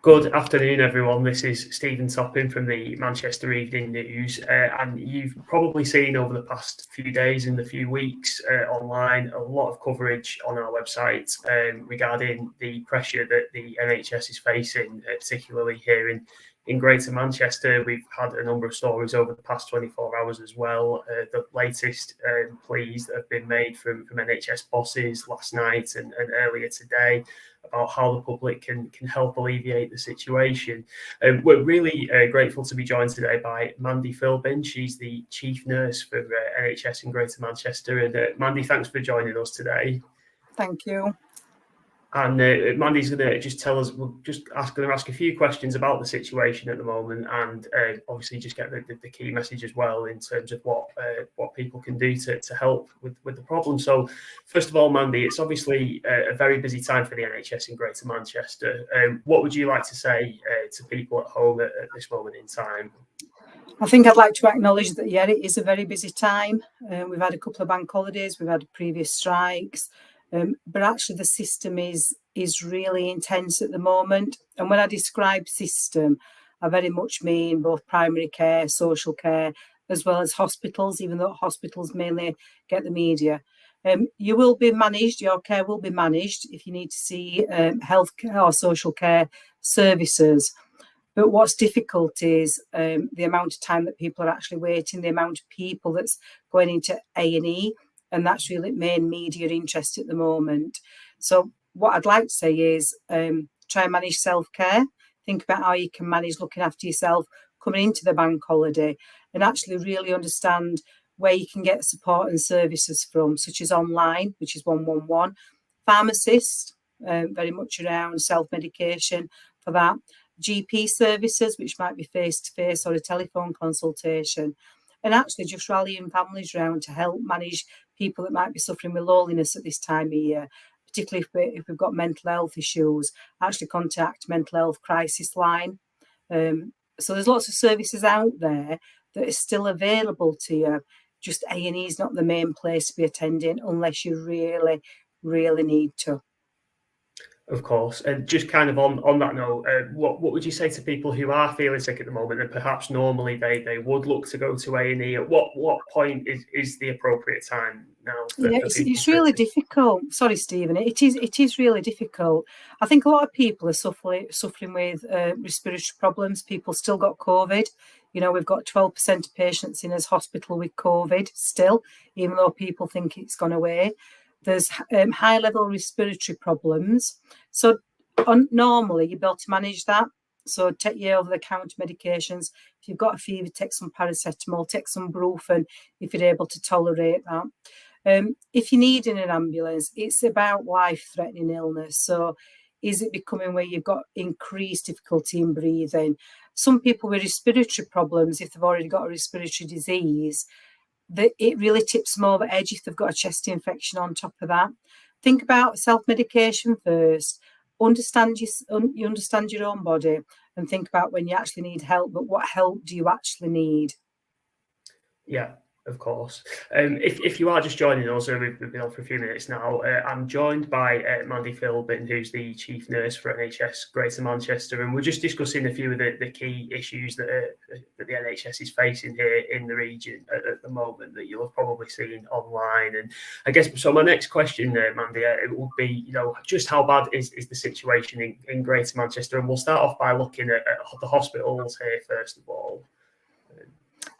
Good afternoon, everyone. This is Stephen Topping from the Manchester Evening News. And you've probably seen over the past few days and a few weeks online a lot of coverage on our website regarding the pressure that the NHS is facing, particularly here in Greater Manchester. We've had a number of stories over the past 24 hours as well. The latest pleas that have been made from NHS bosses last night and earlier today about how the public can help alleviate the situation. We're really grateful to be joined today by Mandy Philbin. She's the chief nurse for NHS in Greater Manchester. And Mandy, thanks for joining us today. Thank you. And Mandy's going to just tell us, going to ask a few questions about the situation at the moment, and obviously just get the key message as well in terms of what people can do to help with the problem. So first of all, Mandy, it's obviously a very busy time for the NHS in Greater Manchester. What would you like to say to people at home at this moment in time? I think I'd like to acknowledge that, yeah, it is a very busy time. We've had a couple of bank holidays, we've had previous strikes. But actually the system is really intense at the moment. And when I describe system, I very much mean both primary care, social care, as well as hospitals, even though hospitals mainly get the media. You will be managed, your care will be managed if you need to see health care or social care services. But what's difficult is the amount of time that people are actually waiting, the amount of people that's going into A&E, and that's really main media interest at the moment. So what I'd like to say is try and manage self-care. Think about how you can manage looking after yourself coming into the bank holiday, and actually really understand where you can get support and services from, such as online, which is 111, pharmacists, very much around self-medication for that, GP services, which might be face-to-face or a telephone consultation, and actually just rallying families around to help manage people that might be suffering with loneliness at this time of year, particularly if we've got mental health issues, actually contact mental health crisis line. So there's lots of services out there that are still available to you. Just A&E is not the main place to be attending unless you really, really need to. Of course. And just kind of on that note, what would you say to people who are feeling sick at the moment and perhaps normally they would look to go to A&E? At what point is the appropriate time now? It's really difficult. Sorry, Stephen. It is really difficult. I think a lot of people are suffering with respiratory problems. People still got COVID. You know, we've got 12% of patients in as hospital with COVID still, even though people think it's gone away. There's high-level respiratory problems. So normally you'll be able to manage that. So take your over-the-counter medications. If you've got a fever, take some paracetamol, take some Brufen if you're able to tolerate that. If you need an ambulance, it's about life-threatening illness. So is it becoming where you've got increased difficulty in breathing? Some people with respiratory problems, if they've already got a respiratory disease, it really tips them over edge if they've got a chest infection on top of that. Think about self-medication first. You understand your own body, and think about when you actually need help, but what help do you actually need? Yeah, of course. If you are just joining us, we've been on for a few minutes now. I'm joined by Mandy Philbin, who's the chief nurse for NHS Greater Manchester, and we're just discussing a few of the key issues that the NHS is facing here in the region at the moment that you'll have probably seen online. And I guess so. My next question, Mandy, it would be, just how bad is the situation in Greater Manchester? And we'll start off by looking at the hospitals here first of all.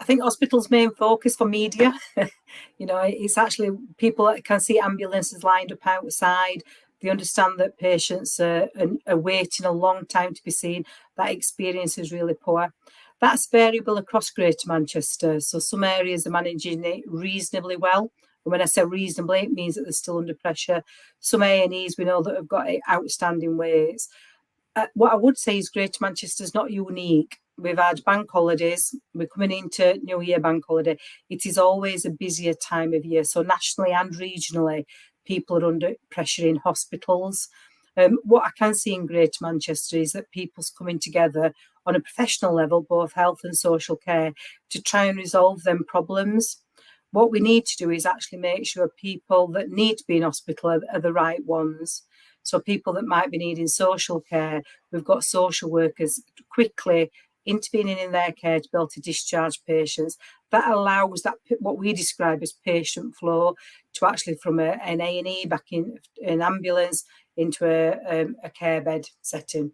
I think hospitals' main focus for media, it's actually people that can see ambulances lined up outside. They understand that patients are waiting a long time to be seen. That experience is really poor. That's variable across Greater Manchester. So some areas are managing it reasonably well. And when I say reasonably, it means that they're still under pressure. Some A&Es we know that have got outstanding waits. What I would say is Greater Manchester is not unique. We've had bank holidays. We're coming into New Year bank holiday. It is always a busier time of year. So nationally and regionally, people are under pressure in hospitals. What I can see in Greater Manchester is that people's coming together on a professional level, both health and social care, to try and resolve them problems. What we need to do is actually make sure people that need to be in hospital are the right ones. So people that might be needing social care, we've got social workers quickly intervening in their care to be able to discharge patients. That allows that what we describe as patient flow to actually from an A&E back in an ambulance into a care bed setting.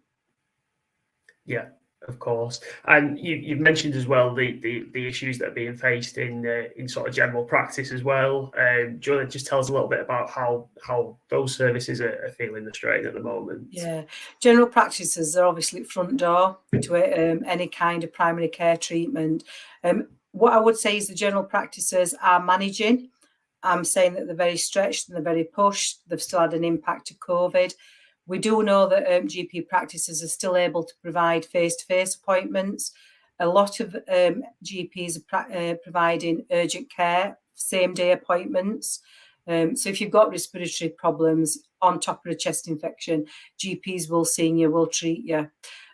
Yeah, of course. And you've mentioned as well the issues that are being faced in sort of general practice as well. Do you want to just tell us a little bit about how those services are feeling the strain at the moment? Yeah, general practices are obviously front door to any kind of primary care treatment. What I would say is the general practices are managing. I'm saying that they're very stretched and they're very pushed. They've still had an impact of COVID. We do know that GP practices are still able to provide face-to-face appointments. A lot of GPs are providing urgent care, same-day appointments. So if you've got respiratory problems on top of a chest infection, GPs will see you, will treat you.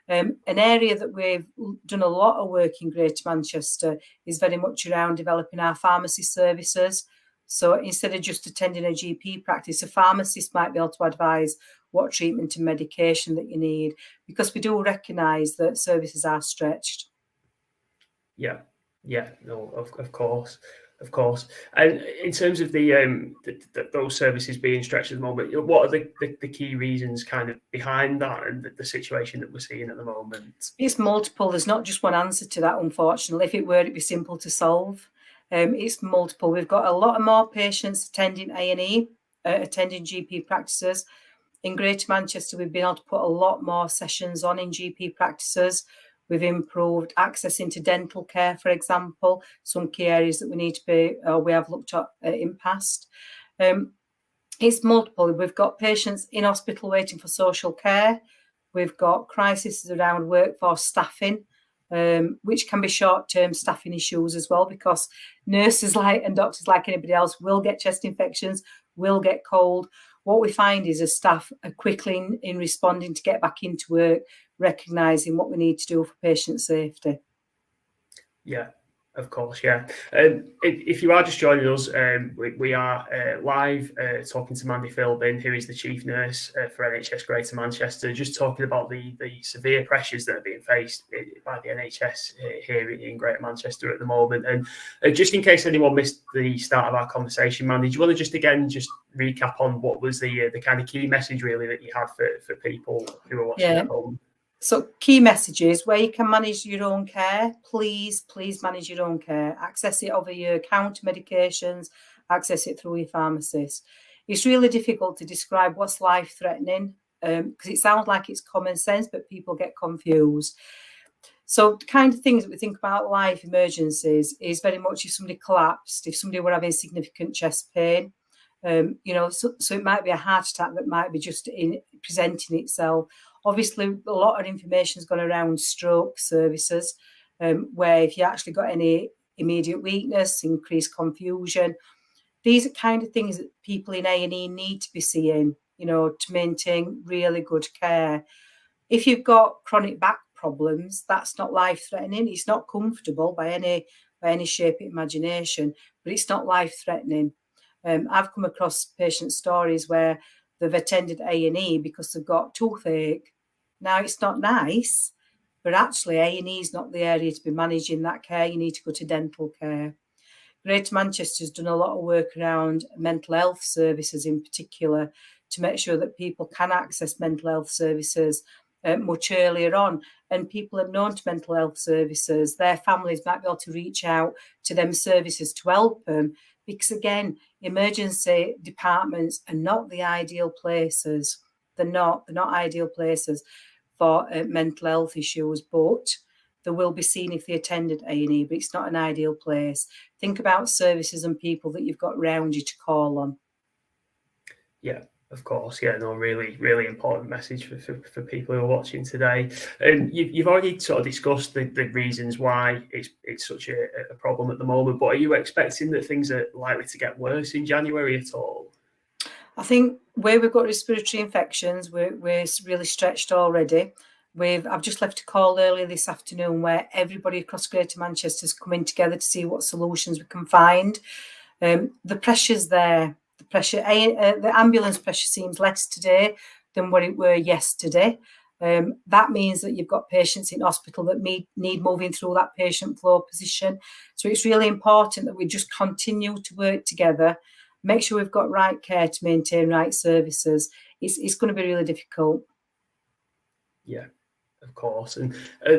An area that we've done a lot of work in Greater Manchester is very much around developing our pharmacy services. So instead of just attending a GP practice, a pharmacist might be able to advise what treatment and medication that you need, because we do recognise that services are stretched. Yeah, no, of course, of course. And in terms of those services being stretched at the moment, what are the key reasons kind of behind that and the situation that we're seeing at the moment? It's multiple. There's not just one answer to that, unfortunately. If it were, it'd be simple to solve. It's multiple. We've got a lot of more patients attending A&E, attending GP practices. In Greater Manchester, we've been able to put a lot more sessions on in GP practices. We've improved access into dental care, for example, some key areas that we need to be, we have looked at in past. It's multiple. We've got patients in hospital waiting for social care. We've got crises around workforce staffing, which can be short-term staffing issues as well, because nurses and doctors like anybody else will get chest infections, will get cold. What we find is a staff are quickly in responding to get back into work, recognising what we need to do for patient safety. Yeah, of course, yeah. If you are just joining us, we are live talking to Mandy Philbin, who is the chief nurse for NHS Greater Manchester, just talking about the severe pressures that are being faced by the NHS here in Greater Manchester at the moment. And just in case anyone missed the start of our conversation, Mandy, do you want to just recap on what was the kind of key message really that you had for people who are watching at home? So key messages where you can manage your own care. Please manage your own care. Access it over your counter medications. Access it through your pharmacist. It's really difficult to describe what's life-threatening because it sounds like it's common sense, but people get confused. So the kind of things that we think about life emergencies is very much if somebody collapsed, if somebody were having significant chest pain, so it might be a heart attack that might be just presenting itself. Obviously, a lot of information has gone around stroke services, where if you actually got any immediate weakness, increased confusion, these are kind of things that people in A&E need to be seeing, to maintain really good care. If you've got chronic back problems, that's not life-threatening. It's not comfortable by any shape of imagination, but it's not life-threatening. I've come across patient stories where they've attended A&E because they've got toothache. Now, it's not nice, but actually A&E is not the area to be managing that care. You need to go to dental care. Greater Manchester's done a lot of work around mental health services in particular to make sure that people can access mental health services much earlier on. And people are known to mental health services. Their families might be able to reach out to them services to help them. Because again, emergency departments are not the ideal places. They're not ideal places for mental health issues, but they will be seen if they attended A&E, but it's not an ideal place. Think about services and people that you've got around you to call on. Yeah, of course. Yeah, no, really, really important message for people who are watching today. And you've already sort of discussed the reasons why it's such a problem at the moment, but are you expecting that things are likely to get worse in January at all? I think where we've got respiratory infections, we're really stretched already. I've just left a call earlier this afternoon where everybody across Greater Manchester is coming together to see what solutions we can find. The pressure's there. The ambulance pressure seems less today. than what it were yesterday. That means that you've got patients in hospital that need moving through that patient flow position. So it's really important that we just continue to work together, make sure we've got right care to maintain right services. It's going to be really difficult. Yeah, of course. And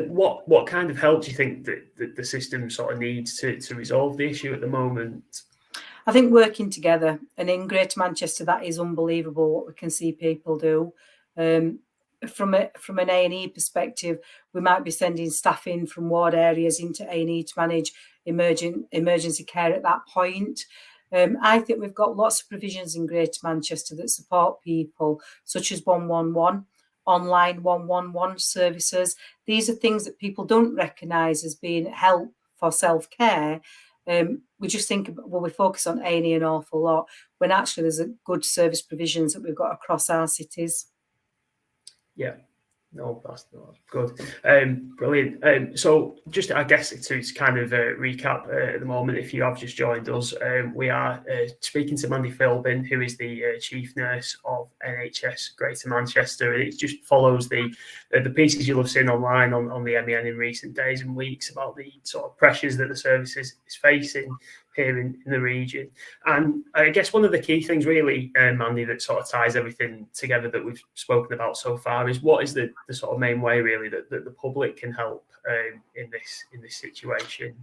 what kind of help do you think that the system sort of needs to resolve the issue at the moment? I think working together, and in Greater Manchester, that is unbelievable what we can see people do. From an A&E perspective, we might be sending staff in from ward areas into A&E to manage emergency care at that point. I think we've got lots of provisions in Greater Manchester that support people, such as 111, online 111 services. These are things that people don't recognise as being help for self-care. We just think, well, we focus on A&E an awful lot, when actually there's a good service provisions that we've got across our cities. Yeah, no, that's good. Brilliant. So just, I guess, to kind of recap at the moment, if you have just joined us, we are speaking to Mandy Philbin, who is the chief nurse of NHS Greater Manchester, and it just follows the pieces you'll have seen online on the MEN in recent days and weeks about the sort of pressures that the service is facing here in the region. And I guess one of the key things really, Mandy, that sort of ties everything together that we've spoken about so far is what is the sort of main way really that the public can help in this situation?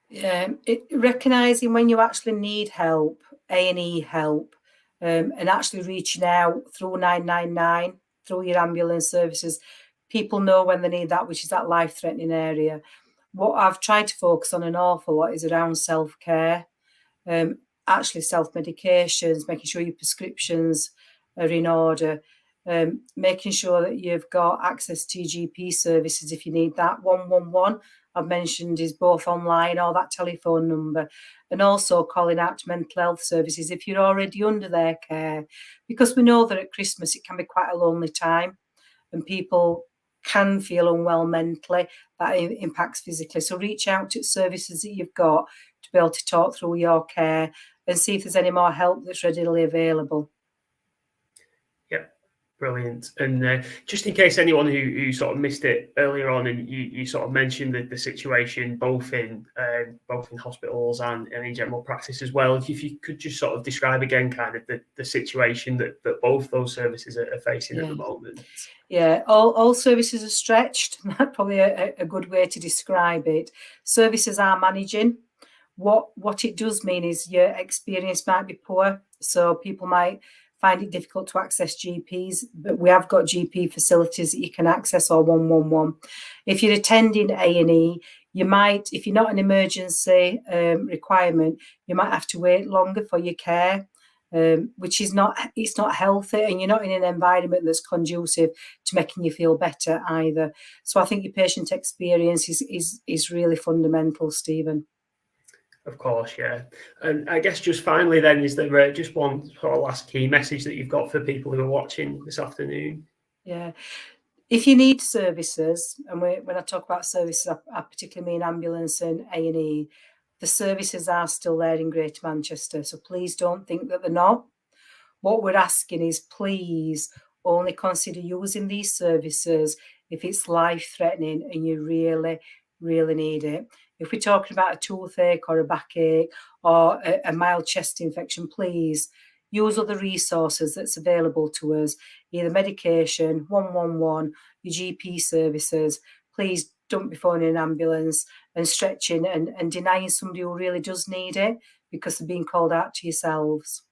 Yeah, recognising when you actually need help, A&E help, and actually reaching out through 999, through your ambulance services. People know when they need that, which is that life-threatening area. What I've tried to focus on an awful lot is around self-care, actually self-medications, making sure your prescriptions are in order, making sure that you've got access to GP services if you need that. 111, I've mentioned, is both online or that telephone number, and also calling out to mental health services if you're already under their care, because we know that at Christmas it can be quite a lonely time and people can feel unwell mentally. That impacts physically. So reach out to services that you've got to be able to talk through your care and see if there's any more help that's readily available. Yeah, brilliant. And just in case anyone who sort of missed it earlier on, and you sort of mentioned the situation both in hospitals and in general practice as well, if you could just sort of describe again kind of the situation that both those services are facing at the moment. Yeah, all services are stretched. That's probably a good way to describe it. Services are managing. What it does mean is your experience might be poor, so people might find it difficult to access GPs, but we have got GP facilities that you can access, or 111. If you're attending A&E, you might, if you're not an emergency requirement, you might have to wait longer for your care, which is not healthy, and you're not in an environment that's conducive to making you feel better either. So I think your patient experience is really fundamental, Stephen. Of course, yeah. And I guess just finally then, is there just one sort of last key message that you've got for people who are watching this afternoon? Yeah. If you need services, and when I talk about services, I particularly mean ambulance and A&E, the services are still there in Greater Manchester, so please don't think that they're not. What we're asking is, please only consider using these services if it's life-threatening and you really, really need it. If we're talking about a toothache or a backache or a mild chest infection, please use other resources that's available to us, either medication, 111, your GP services. Please don't be phoning an ambulance and stretching and denying somebody who really does need it because they're being called out to yourselves.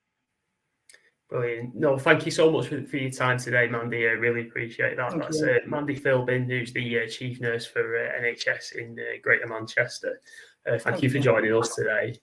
Brilliant. No, thank you so much for your time today, Mandy. I really appreciate that. That's Mandy Philbin, who's the chief nurse for NHS in Greater Manchester. Thank you for joining us today.